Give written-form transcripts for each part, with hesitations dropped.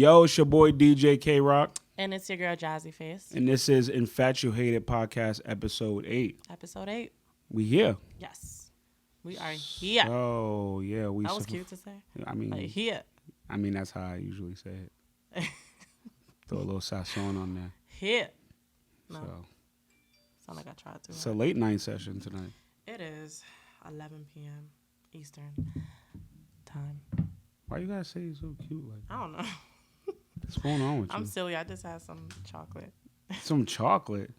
Yo, it's your boy DJ K-Rock. And it's your girl Jazzy Face. And this is Infatuated Podcast Episode 8. Episode 8. We here. Yes. We are here. Oh, yeah. That was cute to say. I mean, like here. I mean, that's how I usually say it. Throw a little sazon on there. Here. No. So, sound like I tried to. It's a late night session tonight. It is 11 p.m. Eastern time. Why you guys say so cute? Like I don't know. What's going on with you? I'm silly. I just had some chocolate. Some chocolate?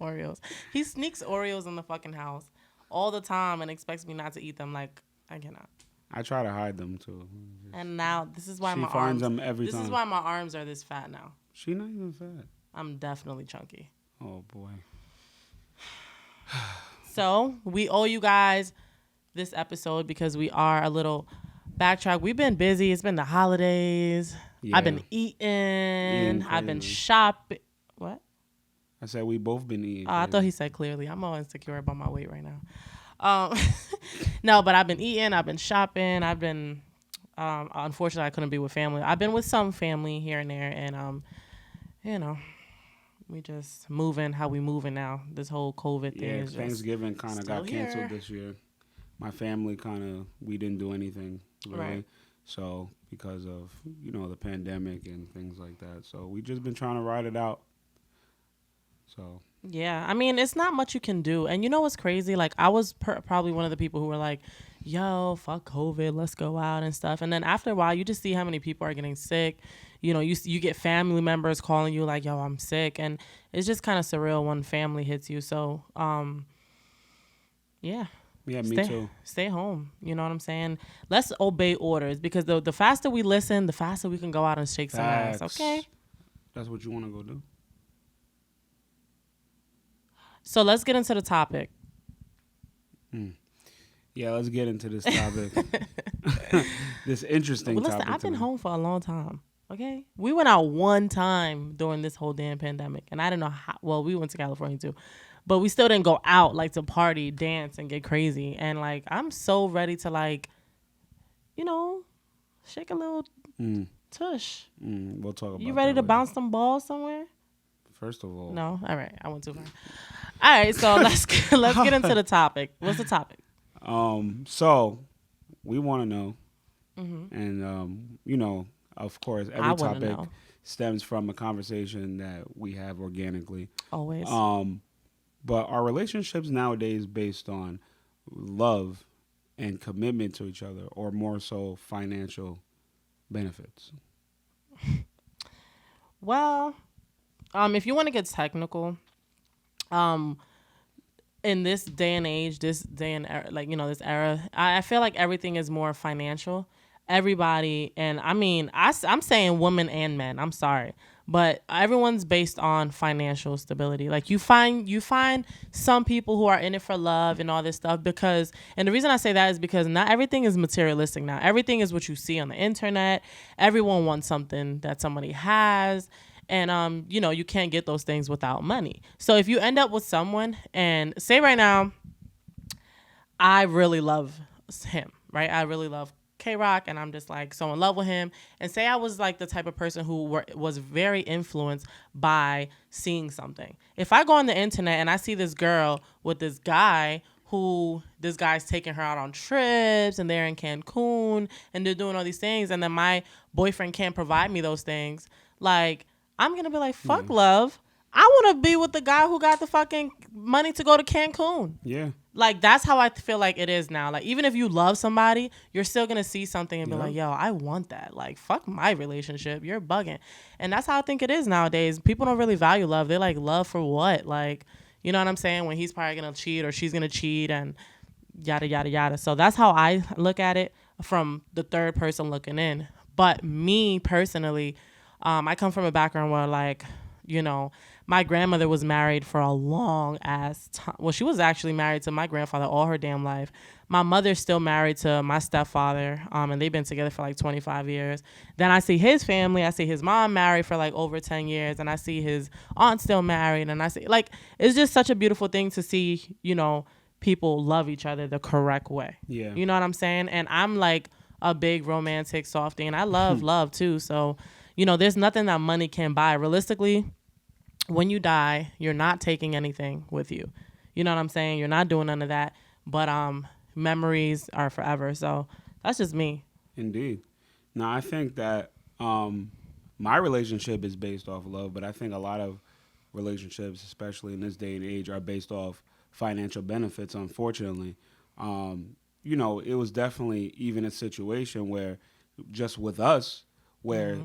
Oreos. He sneaks Oreos in the fucking house all the time and expects me not to eat them. Like, I cannot. I try to hide them too. And now this is why she my finds arms. Them every this time. is why my arms are this fat now. She not even fat. I'm definitely chunky. Oh boy. So we owe you guys this episode because we are a little backtrack. We've been busy. It's been the holidays. Yeah. I've been eating. I've been shopping. What? I said we both been eating. I thought he said clearly. I'm all insecure about my weight right now. No, but I've been eating. I've been shopping. I've been, unfortunately, I couldn't be with family. I've been with some family here and there. And, you know, we just moving how we moving now. This whole COVID thing is Thanksgiving kind of got canceled here. this year. My family we didn't do anything really. Right. So because of, the pandemic and things like that. So we just been trying to ride it out. So. Yeah, I mean, it's not much you can do. And you know what's crazy? Like, I was probably one of the people who were like, yo, fuck COVID, let's go out and stuff. And then after a while, you just see how many people are getting sick. You get family members calling you like, yo, I'm sick. And it's just kind of surreal when family hits you. So, yeah. Yeah, me too. Stay home. You know what I'm saying? Let's obey orders because the faster we listen, the faster we can go out and shake some ass. Okay? That's what you want to go do? So let's get into the topic. Yeah, let's get into this topic. This interesting topic. I've been home for a long time. Okay? We went out one time during this whole damn pandemic. And I don't know how. Well, we went to California too. But we still didn't go out like to party, dance, and get crazy. And like, I'm so ready to shake a little tush. We'll talk about You ready that to later. bounce some balls somewhere? First of all. No? All right. I went too far. All right. So let's get into the topic. What's the topic? So we want to know. And, of course, every topic stems from a conversation that we have organically. Always. But are relationships nowadays based on love and commitment to each other or more so financial benefits? Well, if you want to get technical, in this day and age, this era, I feel like everything is more financial. Everybody, and I mean, I'm saying women and men. I'm sorry, but everyone's based on financial stability. Like you find some people who are in it for love and all this stuff and the reason I say that is because not everything is materialistic now. Everything is what you see on the internet. Everyone wants something that somebody has. And, you can't get those things without money. So if you end up with someone and say right now, I really love him, right? I really love K-Rock and I'm just like so in love with him. And say I was like the type of person who was very influenced by seeing something. If I go on the internet and I see this girl with this guy's taking her out on trips and they're in Cancun and they're doing all these things and then my boyfriend can't provide me those things, like, I'm going to be like, fuck love. I want to be with the guy who got the fucking money to go to Cancun. Yeah. Like, that's how I feel like it is now. Like, even if you love somebody, you're still going to see something and be like, yo, I want that. Like, fuck my relationship. You're bugging. And that's how I think it is nowadays. People don't really value love. They're like, love for what? Like, you know what I'm saying? When he's probably going to cheat or she's going to cheat and yada, yada, yada. So that's how I look at it from the third person looking in. But me personally, I come from a background where, like, my grandmother was married for a long ass time. Well, she was actually married to my grandfather all her damn life. My mother's still married to my stepfather, and they've been together for like 25 years. Then I see his family. I see his mom married for like over 10 years, and I see his aunt still married. And I see, like, it's just such a beautiful thing to see, people love each other the correct way. Yeah. You know what I'm saying? And I'm like a big romantic softie, and I love love too. So, there's nothing that money can buy. Realistically, when you die, you're not taking anything with you. You know what I'm saying? You're not doing none of that. But memories are forever. So that's just me. Indeed. Now, I think that my relationship is based off love, but I think a lot of relationships, especially in this day and age, are based off financial benefits, unfortunately. It was definitely even a situation where just with us, where,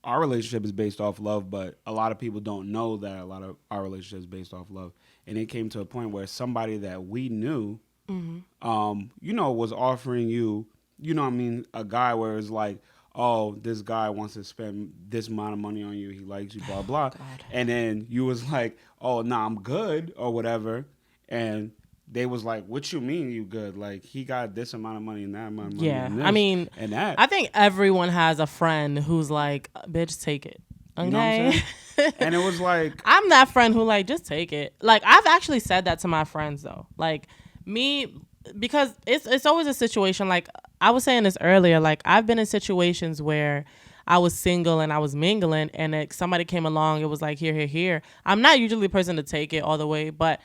our relationship is based off love, but a lot of people don't know that a lot of our relationship is based off love. And it came to a point where somebody that we knew, was offering you, what I mean, a guy where it's like, oh, this guy wants to spend this amount of money on you. He likes you, blah, blah. God. And then you was like, oh, nah, I'm good or whatever. And they was like, what you mean you good? Like, he got this amount of money and that amount of money Yeah. and this I mean, and that. I think everyone has a friend who's like, bitch, take it. Okay. You know what I'm saying? And it was like, I'm that friend who like, just take it. Like, I've actually said that to my friends though. Like me, because it's always a situation. Like I was saying this earlier, like I've been in situations where I was single and I was mingling, and somebody came along. It was like here, here, here. I'm not usually the person to take it all the way, but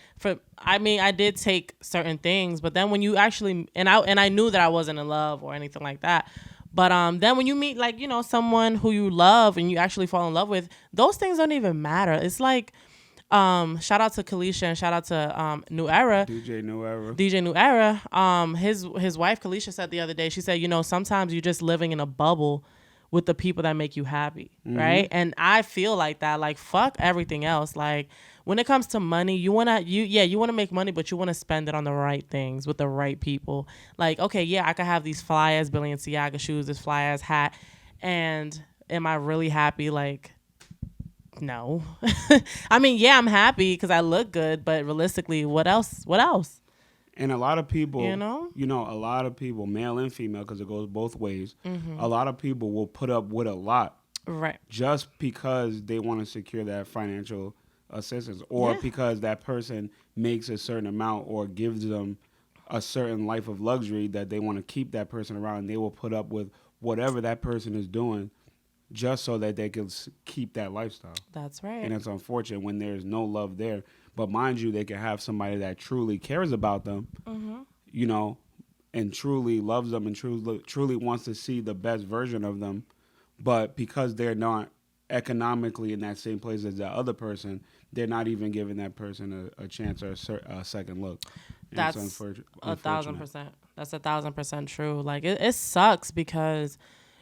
I did take certain things. But then when you actually, and I knew that I wasn't in love or anything like that. But then when you meet like someone who you love and you actually fall in love with, those things don't even matter. It's like shout out to Kalisha and shout out to New Era. DJ New Era. His wife Kalisha said the other day, she said, sometimes you're just living in a bubble with the people that make you happy, right? And I feel like that. Like fuck everything else. Like when it comes to money, you wanna make money, but you wanna spend it on the right things with the right people. Like okay, yeah, I could have these fly ass Balenciaga shoes, this fly ass hat, and am I really happy? Like no. I mean, yeah, I'm happy because I look good, but realistically, what else? What else? And a lot of people, a lot of people, male and female, because it goes both ways, a lot of people will put up with a lot. Right. Just because they want to secure that financial assistance or because that person makes a certain amount or gives them a certain life of luxury that they want to keep that person around, and they will put up with whatever that person is doing just so that they can keep that lifestyle. That's right. And it's unfortunate when there's no love there. But mind you, they can have somebody that truly cares about them, and truly loves them and truly wants to see the best version of them. But because they're not economically in that same place as that other person, they're not even giving that person a chance or a second look. And that's 1,000%. That's 1,000% true. Like it sucks because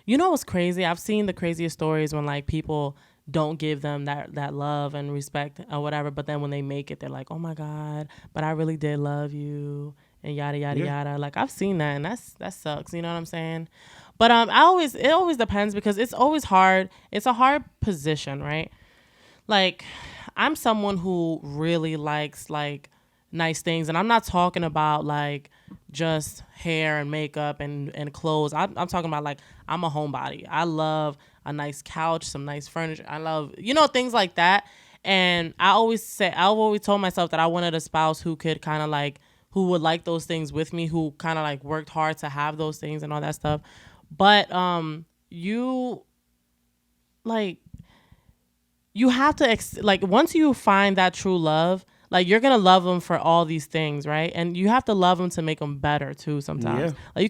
what's crazy? I've seen the craziest stories when like people don't give them that love and respect or whatever, but then when they make it, they're like, oh my God, but I really did love you and yada yada yada. Like I've seen that, and that sucks. You know what I'm saying? But it always depends because it's always hard. It's a hard position, right? Like I'm someone who really likes like nice things, and I'm not talking about like just hair and makeup and clothes. I'm talking about like I'm a homebody. I love a nice couch, some nice furniture. I love things like that. And I've always told myself that I wanted a spouse who could kind of like who would like those things with me, who kind of like worked hard to have those things and all that stuff. But you have to once you find that true love, like you're gonna love them for all these things, right? And you have to love them to make them better too. Sometimes, like you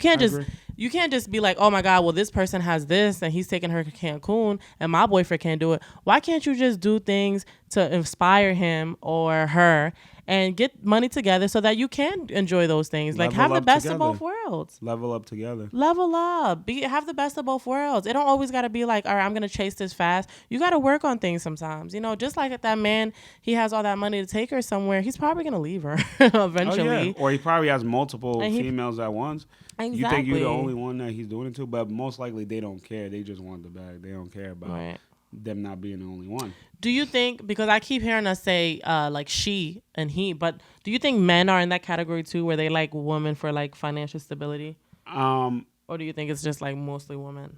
can't just be like, oh my God, well this person has this and he's taking her to Cancun and my boyfriend can't do it. Why can't you just do things to inspire him or her and get money together so that you can enjoy those things? Like have the best of both worlds. Level up together. Level up. Have the best of both worlds. It don't always got to be like, all right, I'm going to chase this fast. You got to work on things sometimes. Just like that man, he has all that money to take her somewhere. He's probably going to leave her eventually. Oh, yeah. Or he probably has multiple females at once. Exactly. You think you're the only one that he's doing it to, but most likely they don't care. They just want the bag. They don't care about them not being the only one. Do you think, because I keep hearing us say like she and he, but do you think men are in that category too where they like women for like financial stability? Or do you think it's just like mostly women?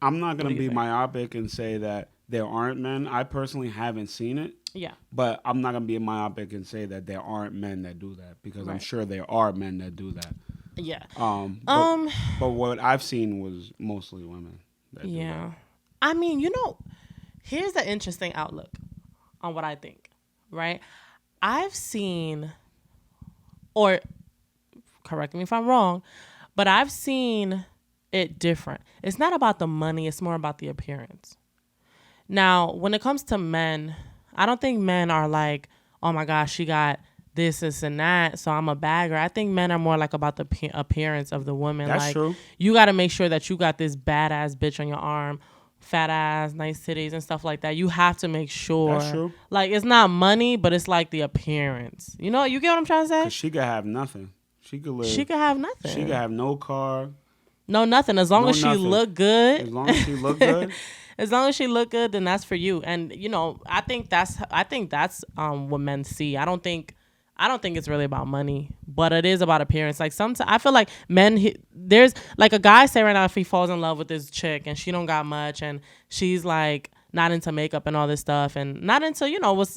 I'm not going to be myopic and say that there aren't men. I personally haven't seen it. Yeah. But I'm not going to be myopic and say that there aren't men that do that because I'm sure there are men that do that. Yeah. Um, but Um. but what I've seen was mostly women that do that. Yeah. I mean, here's the interesting outlook on what I think. Right. I've seen, or correct me if I'm wrong, but I've seen it different. It's not about the money. It's more about the appearance. Now, when it comes to men, I don't think men are like, oh my gosh, she got this, and that, so I'm a bagger. I think men are more like about the appearance of the woman. That's Like, true. you got to make sure that you got this badass bitch on your arm, fat ass, nice titties, and stuff like that. You have to make That's sure. true. Like, it's not money, but it's like the appearance. You get what I'm trying to say? Cause she could have nothing. She could She live. could have She could nothing. have no car, No, nothing. As long no as she nothing. look good. As long as she look good. As long as she look good, then that's for you. And I think that's what men see. I don't think it's really about money, but it is about appearance. Like sometimes I feel like men there's like a guy say right now, if he falls in love with this chick and she don't got much and she's like not into makeup and all this stuff and not into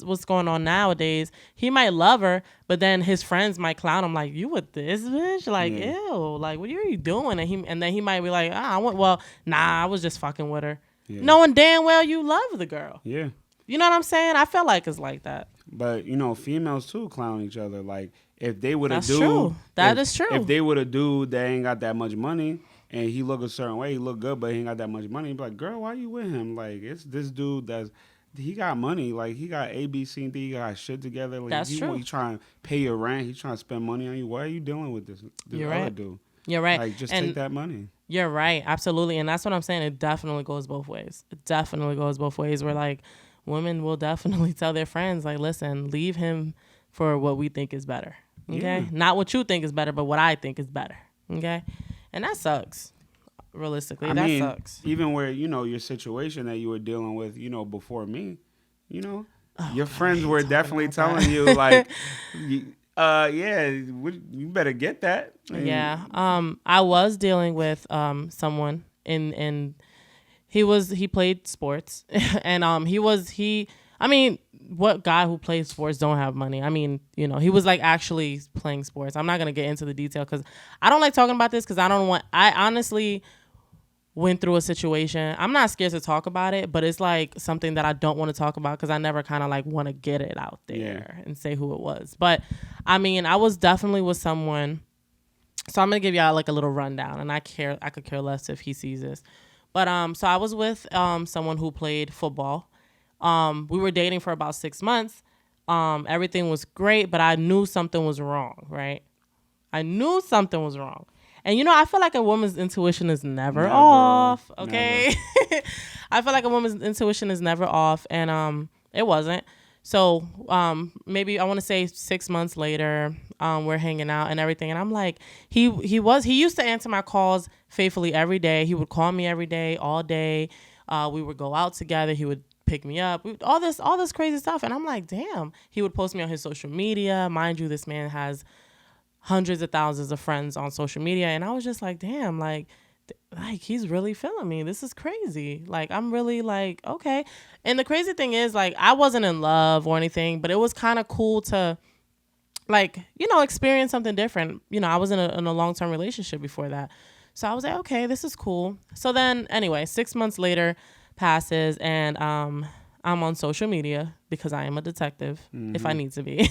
what's going on nowadays, he might love her, but then his friends might clown him like, you with this bitch, like Yeah. ew, like what are you doing? And then he might be like, I was just fucking with her, Yeah. knowing damn well you love the girl. Yeah. You know what I'm saying? I feel like it's like that. But females too clown each other. Like if they would have That's true. That is true. If they would have dude that ain't got that much money and he look a certain way, he look good, but he ain't got that much money. He be like, girl, why you with him? Like it's this dude he got money. Like he got A, B, C, and D. He got shit together. Like That's true. He trying to pay your rent. He trying to spend money on you. Why are you dealing with this You're other right. dude? You're right. Like just And take that money. you're right. Absolutely. And that's what I'm saying. It definitely goes both ways. It definitely goes both ways. Where like women will definitely tell their friends, like, listen, leave him for what we think is better. Okay. Yeah. Not what you think is better, but what I think is better. Okay. And that sucks. Realistically, I that mean, sucks. even where your situation that you were dealing with, before me, your God, friends I were hate definitely talking about telling you like, yeah, you better get that. And Yeah. I was dealing with someone in he played sports and I mean, what guy who plays sports don't have money? I mean, he was like actually playing sports. I'm not going to get into the detail cuz I don't like talking about this cuz I honestly went through a situation. I'm not scared to talk about it, but it's like something that I don't want to talk about because I never kind of like want to get it out there and say who it was. But I mean, I was definitely with someone. So I'm gonna give y'all like a little rundown, and I could care less if he sees this. But so I was with someone who played football. We were dating for about 6 months. Everything was great, but I knew something was wrong, right? I knew something was wrong. And I feel like a woman's intuition is never off, okay? I feel like a woman's intuition is never off, and it wasn't. So maybe I want to say 6 months later, we're hanging out and everything, and I'm like, he used to answer my calls faithfully every day. He would call me every day, all day. We would go out together. He would pick me up. All this crazy stuff, and I'm like, damn. He would post me on his social media. Mind you, this man has hundreds of thousands of friends on social media, and I was just like, damn, like he's really feeling me. This is crazy. Like I'm really like, okay. And the crazy thing is, like, I wasn't in love or anything, but it was kind of cool to like, experience something different. I was in a long-term relationship before that, so I was like, okay, this is cool. So then anyway, 6 months later passes, and I'm on social media because I am a detective if I need to be.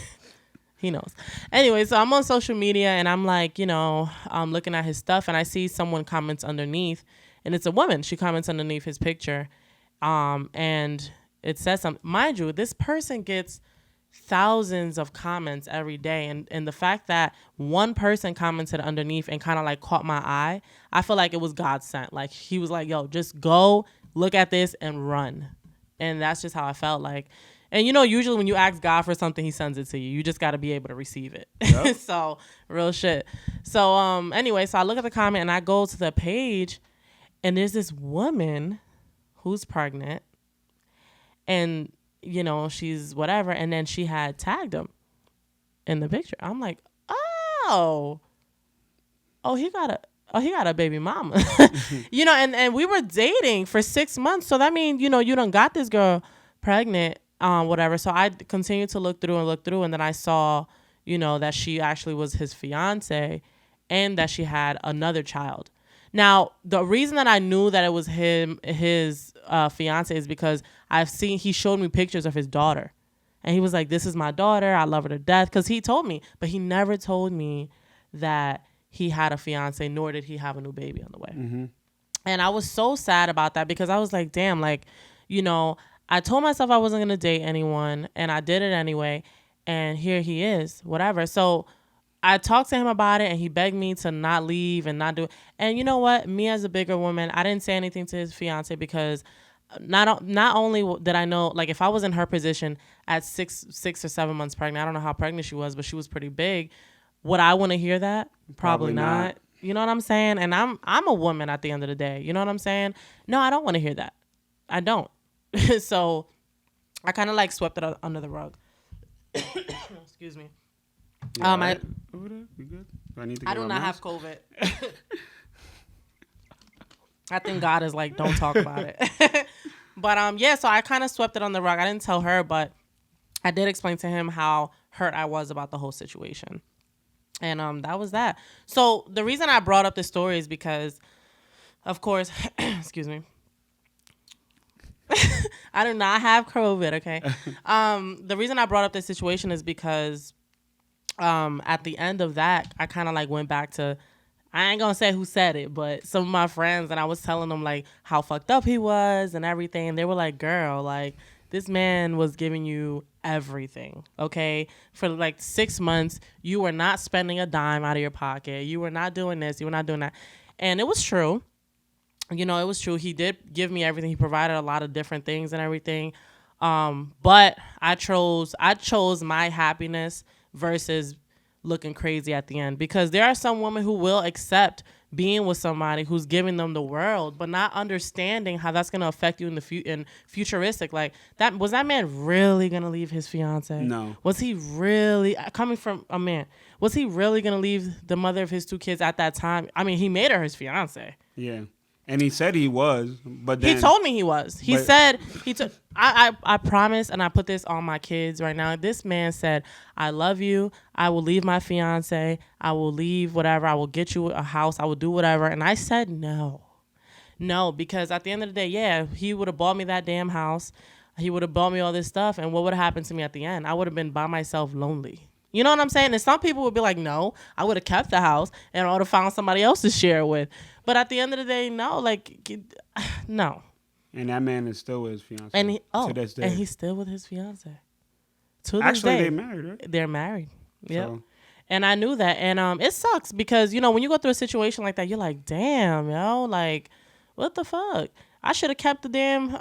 He knows. Anyway, so I'm on social media and I'm like, I'm looking at his stuff and I see someone comments underneath, and it's a woman. She comments underneath his picture. And it says something. Mind you, this person gets thousands of comments every day. And the fact that one person commented underneath and kind of like caught my eye, I feel like it was God sent. Like he was like, yo, just go look at this and run. And that's just how I felt like. And usually when you ask God for something, he sends it to you. You just got to be able to receive it. Yep. So real shit. So anyway, so I look at the comment and I go to the page, and there's this woman who's pregnant, and she's whatever, and then she had tagged him in the picture. I'm like, oh, he got a baby mama. And we were dating for 6 months, so that means you done got this girl pregnant. Whatever. So I continued to look through, and then I saw, that she actually was his fiance, and that she had another child. Now, the reason that I knew that it was his fiance is because he showed me pictures of his daughter. And he was like, this is my daughter. I love her to death. Because he told me, but he never told me that he had a fiance, nor did he have a new baby on the way. Mm-hmm. And I was so sad about that because I was like, damn, like, you know, I told myself I wasn't going to date anyone and I did it anyway. And here he is, whatever. So I talked to him about it and he begged me to not leave and not do it. And you know what? Me as a bigger woman, I didn't say anything to his fiance because not only did I know, like if I was in her position at 6 or 7 months pregnant, I don't know how pregnant she was, but she was pretty big. Would I want to hear that? Probably not. You know what I'm saying? And I'm a woman at the end of the day. You know what I'm saying? No, I don't want to hear that. I don't. So I kind of like swept it under the rug. Excuse me. Yeah, over there? You good? I do not have COVID. I think God is like, don't talk about it. But yeah, so I kind of swept it on the rug. I didn't tell her, but I did explain to him how hurt I was about the whole situation. And that was that. So the reason I brought up this story is because, of course, excuse me. I do not have COVID, okay? The reason I brought up this situation is because at the end of that, I kind of like went back to, I ain't gonna say who said it, but some of my friends, and I was telling them like how fucked up he was and everything. And they were like, girl, like this man was giving you everything, okay? For like 6 months, you were not spending a dime out of your pocket. You were not doing this. You were not doing that. And it was true. You know, it was true. He did give me everything. He provided a lot of different things and everything. But I chose my happiness versus looking crazy at the end, because there are some women who will accept being with somebody who's giving them the world, but not understanding how that's going to affect you in the futuristic. Like that, was that man really going to leave his fiance? No. Was he really, coming from a man, was he really going to leave the mother of his 2 kids at that time? I mean, he made her his fiance. Yeah. And he said he was, but then... He told me he was. He said, I promise, and I put this on my kids right now. This man said, I love you. I will leave my fiance. I will leave whatever. I will get you a house. I will do whatever. And I said, no. No, because at the end of the day, yeah, he would have bought me that damn house. He would have bought me all this stuff. And what would have happened to me at the end? I would have been by myself lonely. You know what I'm saying? And some people would be like, no, I would have kept the house and I would have found somebody else to share it with. But at the end of the day, no, like, no. And that man is still with his fiance. And to this day. And he's still with his fiance. To this Actually, day. they're married, right? They're married. Yeah. So. And I knew that. And it sucks because, you know, when you go through a situation like that, you're like, damn, yo, like, what the fuck? I should have kept the damn,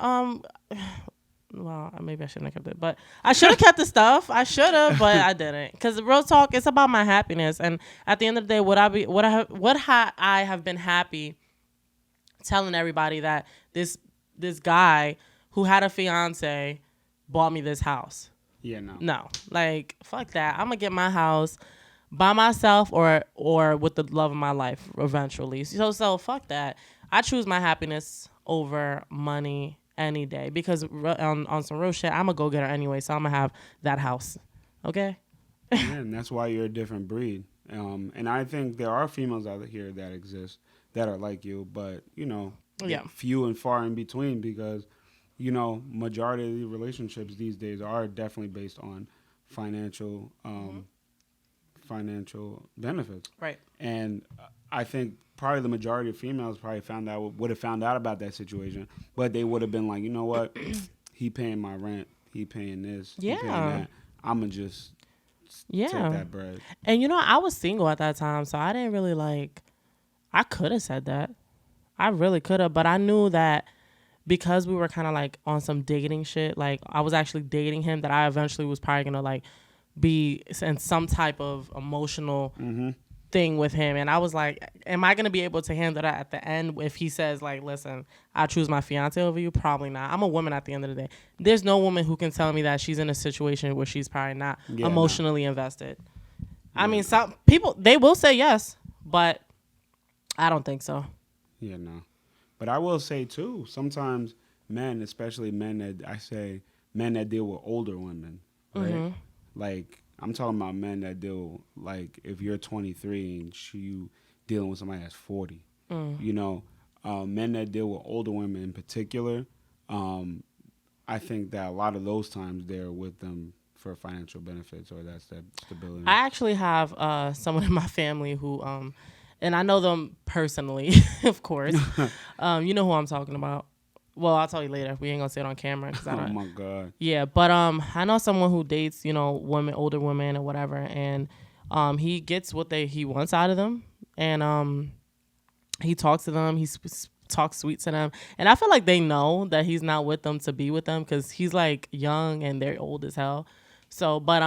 well, maybe I shouldn't have kept it, but I should have kept the stuff. I should have, but I didn't. Because real talk, it's about my happiness. And at the end of the day, would I have been happy telling everybody that this guy who had a fiance bought me this house? Yeah, no. No, like fuck that. I'm gonna get my house by myself or with the love of my life eventually. So fuck that. I choose my happiness over money any day, because on some real shit, I'm gonna go get her anyway, so I'm gonna have that house. Okay? Yeah, and that's why you're a different breed. And I think there are females out here that exist that are like you, but, you know, yeah, few and far in between, because, you know, majority of the relationships these days are definitely based on financial financial benefits. Right. And I think probably the majority of females probably would have found out about that situation, but they would have been like, you know what, he paying my rent, he paying this, he paying that. I'ma just take that bread. And you know, I was single at that time, so I didn't really like. I could have said that, I really could have, but I knew that because we were kind of like on some dating shit. Like I was actually dating him, that I eventually was probably gonna like be in some type of emotional thing with him. And I was like, am I going to be able to handle that at the end if he says like, listen, I choose my fiance over you? Probably not. I'm a woman at the end of the day. There's no woman who can tell me that she's in a situation where she's probably not emotionally invested. I mean, some people, they will say yes, but I don't think so. Yeah, no. But I will say too, sometimes men, especially men that deal with older women, right? Like, I'm talking about men that deal like if you're 23 and you dealing with somebody that's 40. You know, men that deal with older women in particular. Um, I think that a lot of those times they're with them for financial benefits or that's that stability. I actually have someone in my family who and I know them personally, of course. You know who I'm talking about. Well, I'll tell you later. We ain't gonna say it on camera because I Oh don't. my God. Yeah, but I know someone who dates, women, older women or whatever, and he gets what he wants out of them, and he talks to them, talks sweet to them, and I feel like they know that he's not with them to be with them because he's like young and they're old as hell. So, but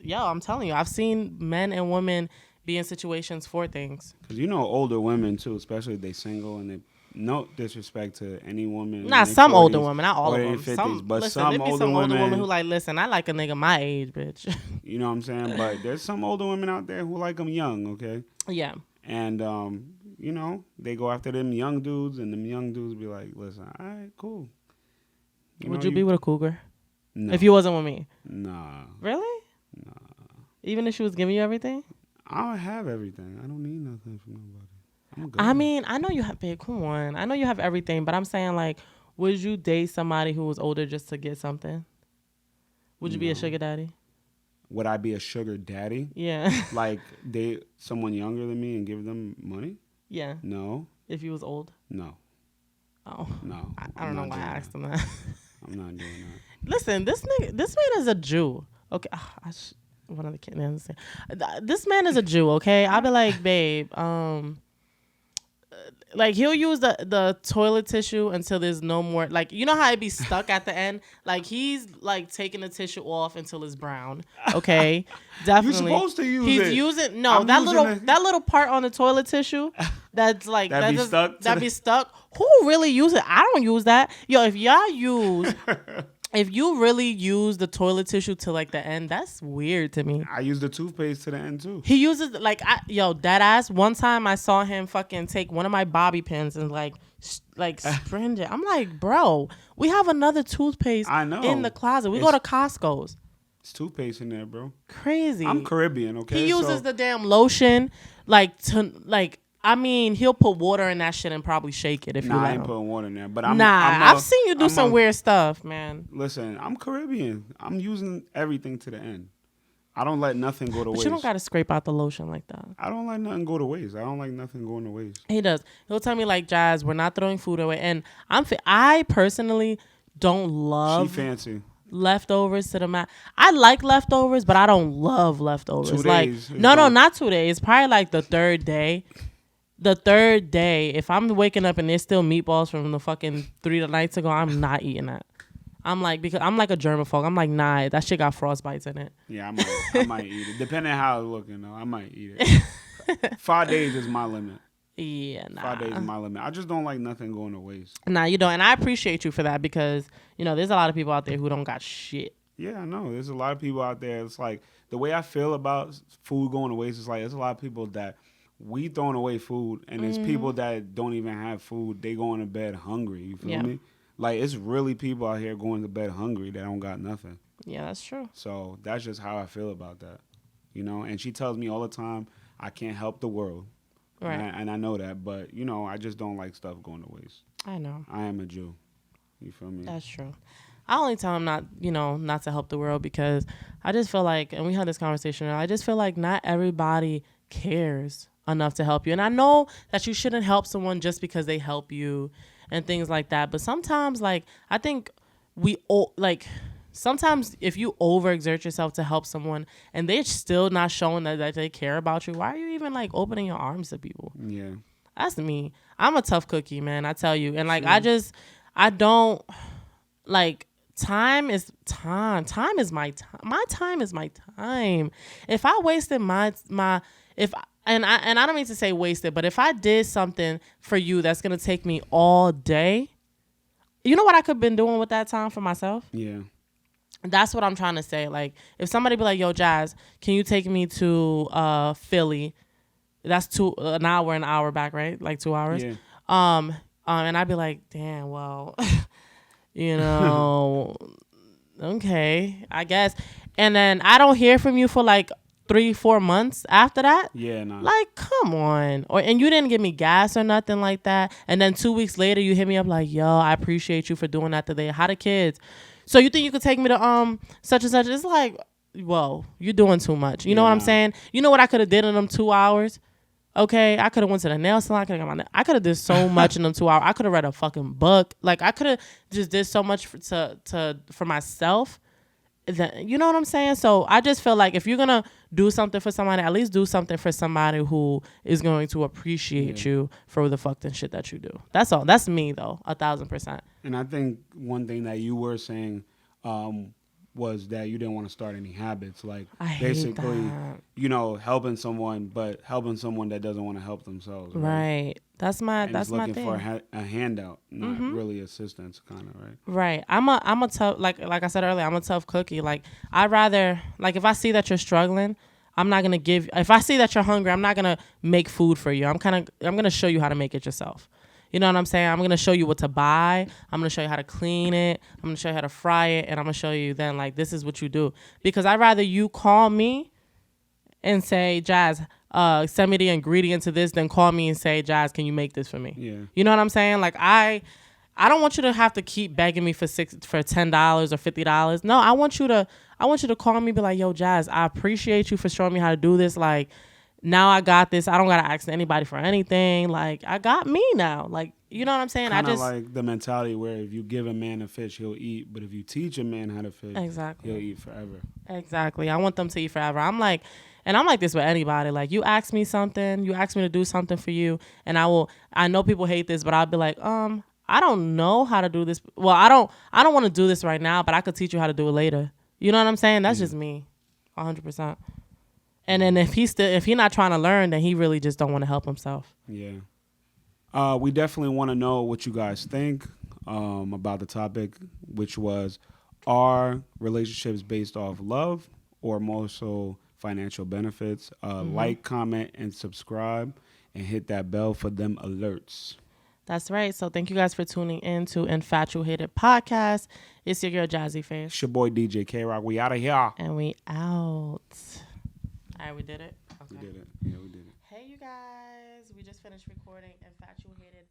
yo, I'm telling you, I've seen men and women be in situations for things. Because you know older women too, especially if they single and they no disrespect to any woman in Not their some older 40s women, not all or of their them. 50s, but Listen, some there be older some older women women, who like, listen, I like a nigga my age, bitch. you know what I'm saying? But there's some older women out there who like them young, okay? Yeah. And you know, they go after them young dudes, and them young dudes be like, "Listen, all right, cool." Would you be with a cougar No, if you wasn't with me? nah, Really? Even if she was giving you everything? I don't have everything. I don't need nothing from nobody. I'm good. I mean, I know you have, babe, come on. I know you have everything, but I'm saying, like, would you date somebody who was older just to get something? Would you be a No. sugar daddy? Would I be a sugar daddy? Yeah. Like date someone younger than me and give them money? Yeah. No, If you was old? no, Oh. no. I don't know why I asked him that. I'm not doing that. Listen, this man is a Jew. Okay. One of the kids understand. This man is a Jew, okay? I'll be like, babe, like he'll use the toilet tissue until there's no more, like, you know how it be stuck at the end, like he's like taking the tissue off until it's brown. Okay, definitely. You're supposed to use He's it. using no I'm that using little it. that little part on the toilet tissue that's like That be stuck to that the- be stuck. Who really use it? I don't use that. Yo, if you really use the toilet tissue to like the end, that's weird to me. I use the toothpaste to the end too. He uses like dead ass. One time I saw him fucking take one of my bobby pins and like sprint it. I'm like, bro, we have another toothpaste I know. in the closet. We go to Costco's. It's toothpaste in there, bro. Crazy. I'm Caribbean, okay? He uses So the damn lotion I mean, he'll put water in that shit and probably shake it if you nah, I let ain't him. putting water in there. But I've seen you do some weird stuff, man. Listen, I'm Caribbean. I'm using everything to the end. I don't let nothing go to But waste. you don't gotta scrape out the lotion like that. I don't let nothing go to waste. I don't like nothing going to waste. He does. He'll tell me like, Jazz, we're not throwing food away, and I personally don't She love fancy. leftovers to the max. I like leftovers, but I don't love leftovers. 2 Like days is no, gone. not 2 days. Probably like the third day. The third day, if I'm waking up and there's still meatballs from the fucking 3 nights ago, I'm not eating that. I'm like, because I'm like a germaphobe. I'm like, nah, that shit got frostbites in it. Yeah, I might eat it. Depending on how it's looking, though, I might eat it. 5 days is my limit. Yeah, nah. 5 days is my limit. I just don't like nothing going to waste. Nah, you don't. And I appreciate you for that because, there's a lot of people out there who don't got shit. Yeah, I know. There's a lot of people out there. It's like the way I feel about food going to waste is like there's a lot of people that we throwing away food, and there's people that don't even have food. They going to bed hungry. You feel me? Like it's really people out here going to bed hungry that don't got nothing. Yeah, that's true. So that's just how I feel about that. And she tells me all the time I can't help the world. Right. And I know that, but I just don't like stuff going to waste. I know. I am a Jew. You feel me? That's true. I only tell him not to help the world because I just feel like, and we had this conversation, I just feel like not everybody cares enough to help you. And I know that you shouldn't help someone just because they help you and things like that. But sometimes, like, I think sometimes if you overexert yourself to help someone and they're still not showing that they care about you, why are you even like opening your arms to people? Yeah. That's me. I'm a tough cookie, man. I tell you. And like, I don't like, time is time. Time is my time. My time is my time. If I wasted and I don't mean to say wasted, but if I did something for you that's gonna take me all day, you know what I could have been doing with that time for myself? Yeah. That's what I'm trying to say. Like, if somebody be like, yo, Jazz, can you take me to Philly? That's an hour back, right? Like 2 hours. Yeah. And I'd be like, damn, well, okay, I guess. and then I don't hear from you for like 3-4 months after that. Yeah, nah. Like, come on. And you didn't give me gas or nothing like that. And then 2 weeks later, you hit me up like, yo, I appreciate you for doing that today. How the kids? So you think you could take me to such and such? It's like, whoa, you're doing too much. You know what I'm saying? You know what I could have did in them 2 hours? Okay, I could have went to the nail salon. I could have did so much in them 2 hours. I could have read a fucking book. Like I could have just did so much for myself. You know what I'm saying? So I just feel like if you're gonna do something for somebody, at least do something for somebody who is going to appreciate you for the fucked and shit that you do. That's all. That's me though, 1,000%. And I think one thing that you were saying was that you didn't want to start any habits, like basically, helping someone, but helping someone that doesn't want to help themselves. Right. That's my and that's my looking thing. for a handout, not really assistance, kind of, right? Right. I'm a tough, like I said earlier, I'm a tough cookie. Like I'd rather, like if I see that you're struggling, I'm not gonna if I see that you're hungry, I'm not gonna make food for you. I'm gonna show you how to make it yourself. You know what I'm saying? I'm going to show you what to buy. I'm going to show you how to clean it. I'm going to show you how to fry it. And I'm going to show you then, like, this is what you do. Because I'd rather you call me and say, Jazz, send me the ingredients to this, than call me and say, Jazz, can you make this for me? Yeah. You know what I'm saying? Like, I don't want you to have to keep begging me for $10 or $50. No, I want you to call me and be like, yo, Jazz, I appreciate you for showing me how to do this. Like, now I got this. I don't gotta ask anybody for anything. Like I got me now. Like you know what I'm saying? Kind of like the mentality where if you give a man a fish, he'll eat. But if you teach a man how to fish, he'll eat forever. Exactly. I want them to eat forever. I'm like this with anybody. Like you ask me something, you ask me to do something for you, and I know people hate this, but I'll be like, I don't know how to do this. Well, I don't want to do this right now, but I could teach you how to do it later. You know what I'm saying? That's just me, 100%. And then if he's not trying to learn, then he really just don't want to help himself. Yeah. We definitely want to know what you guys think about the topic, which was, are relationships based off love or more so financial benefits? Like, comment, and subscribe, and hit that bell for them alerts. That's right. So thank you guys for tuning in to Infatuated Podcast. It's your girl Jazzy Face. It's your boy DJ K-Rock. We out of here. And we out. All right, we did it? Okay. We did it. Yeah, we did it. Hey, you guys. We just finished recording Infatuated